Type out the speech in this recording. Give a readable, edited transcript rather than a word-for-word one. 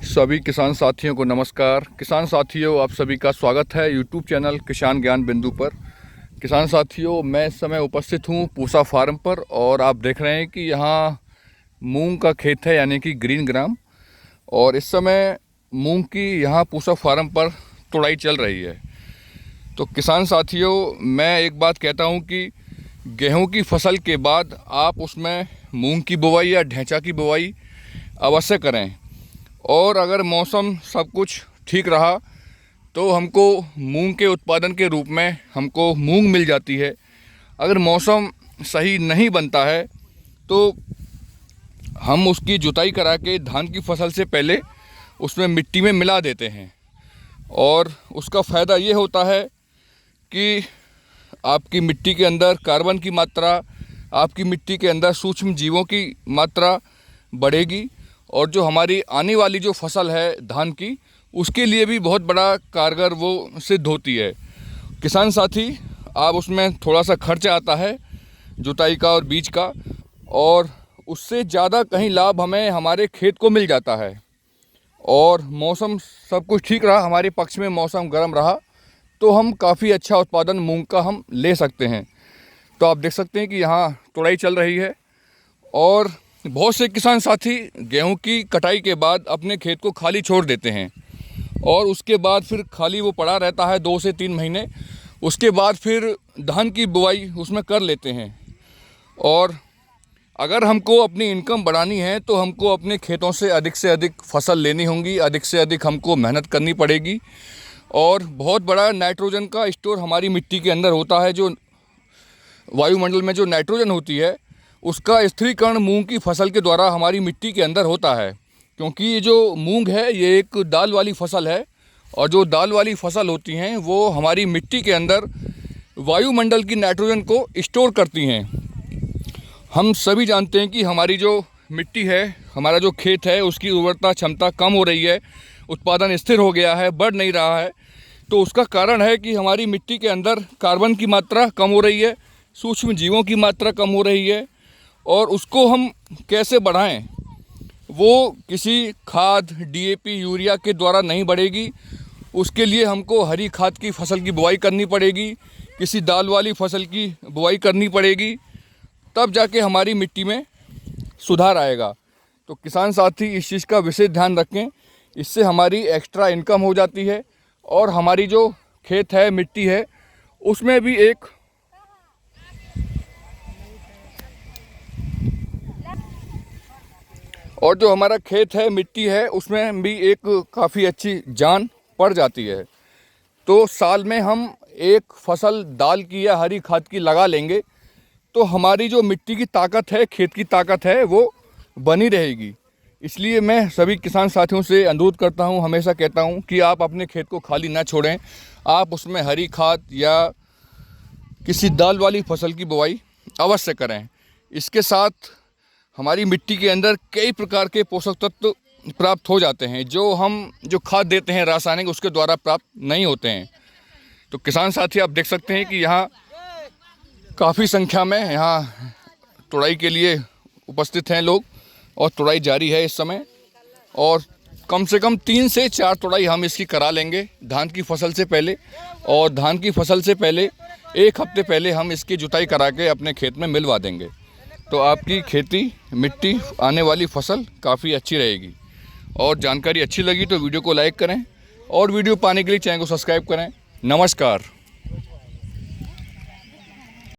सभी किसान साथियों को नमस्कार। किसान साथियों, आप सभी का स्वागत है यूट्यूब चैनल किसान ज्ञान बिंदु पर। किसान साथियों, मैं इस समय उपस्थित हूँ पूसा फार्म पर और आप देख रहे हैं कि यहाँ मूंग का खेत है, यानी कि ग्रीन ग्राम। और इस समय मूंग की यहाँ पूसा फार्म पर तुड़ाई चल रही है। तो किसान साथियों, मैं एक बात कहता हूँ कि गेहूँ की फसल के बाद आप उसमें मूंग की बुवाई या ढैंचा की बुवाई अवश्य करें। और अगर मौसम सब कुछ ठीक रहा तो हमको मूंग के उत्पादन के रूप में हमको मूंग मिल जाती है। अगर मौसम सही नहीं बनता है तो हम उसकी जुताई करा के धान की फसल से पहले उसमें मिट्टी में मिला देते हैं। और उसका फ़ायदा ये होता है कि आपकी मिट्टी के अंदर कार्बन की मात्रा, आपकी मिट्टी के अंदर सूक्ष्म जीवों की मात्रा बढ़ेगी और जो हमारी आने वाली जो फसल है धान की, उसके लिए भी बहुत बड़ा कारगर वो सिद्ध होती है। किसान साथी, आप उसमें थोड़ा सा खर्च आता है जुताई का और बीज का, और उससे ज़्यादा कहीं लाभ हमें हमारे खेत को मिल जाता है। और मौसम सब कुछ ठीक रहा, हमारे पक्ष में मौसम गर्म रहा तो हम काफ़ी अच्छा उत्पादन मूंग का हम ले सकते हैं। तो आप देख सकते हैं कि यहाँ तुड़ाई चल रही है और बहुत से किसान साथी गेहूं की कटाई के बाद अपने खेत को खाली छोड़ देते हैं और उसके बाद फिर खाली वो पड़ा रहता है 2 से 3 महीने। उसके बाद फिर धान की बुआई उसमें कर लेते हैं। और अगर हमको अपनी इनकम बढ़ानी है तो हमको अपने खेतों से अधिक फसल लेनी होंगी, अधिक से अधिक हमको मेहनत करनी पड़ेगी। और बहुत बड़ा नाइट्रोजन का स्टोर हमारी मिट्टी के अंदर होता है। जो वायुमंडल में जो नाइट्रोजन होती है उसका स्थिरीकरण मूंग की फसल के द्वारा हमारी मिट्टी के अंदर होता है। क्योंकि ये जो मूंग है ये एक दाल वाली फसल है और जो दाल वाली फसल होती हैं वो हमारी मिट्टी के अंदर वायुमंडल की नाइट्रोजन को स्टोर करती हैं। हम सभी जानते हैं कि हमारी जो मिट्टी है, हमारा जो खेत है, उसकी उर्वरता क्षमता कम हो रही है, उत्पादन स्थिर हो गया है, बढ़ नहीं रहा है। तो उसका कारण है कि हमारी मिट्टी के अंदर कार्बन की मात्रा कम हो रही है, सूक्ष्म जीवों की मात्रा कम हो रही है। और उसको हम कैसे बढ़ाएं? वो किसी खाद, डीएपी, यूरिया के द्वारा नहीं बढ़ेगी। उसके लिए हमको हरी खाद की फसल की बुआई करनी पड़ेगी, किसी दाल वाली फसल की बुआई करनी पड़ेगी, तब जाके हमारी मिट्टी में सुधार आएगा। तो किसान साथी इस चीज़ का विशेष ध्यान रखें। इससे हमारी एक्स्ट्रा इनकम हो जाती है और हमारी जो खेत है, मिट्टी है, उसमें भी एक और जो हमारा खेत है, मिट्टी है, उसमें भी एक काफ़ी अच्छी जान पड़ जाती है। तो साल में हम एक फसल दाल की या हरी खाद की लगा लेंगे तो हमारी जो मिट्टी की ताकत है, खेत की ताकत है, वो बनी रहेगी। इसलिए मैं सभी किसान साथियों से अनुरोध करता हूँ, हमेशा कहता हूँ कि आप अपने खेत को खाली ना छोड़ें। आप उसमें हरी खाद या किसी दाल वाली फसल की बुआई अवश्य करें। इसके साथ हमारी मिट्टी के अंदर कई प्रकार के पोषक तत्व प्राप्त हो जाते हैं जो हम जो खाद देते हैं रासायनिक, उसके द्वारा प्राप्त नहीं होते हैं। तो किसान साथी, आप देख सकते हैं कि यहाँ काफ़ी संख्या में यहाँ तुड़ाई के लिए उपस्थित हैं लोग और तुड़ाई जारी है इस समय। और कम से कम 3 से 4 तुड़ाई हम इसकी करा लेंगे धान की फसल से पहले। और धान की फसल से पहले 1 हफ्ते पहले हम इसकी जुताई करा के अपने खेत में मिलवा देंगे। तो आपकी खेती, मिट्टी, आने वाली फसल काफ़ी अच्छी रहेगी। और जानकारी अच्छी लगी तो वीडियो को लाइक करें और वीडियो पाने के लिए चैनल को सब्सक्राइब करें। नमस्कार।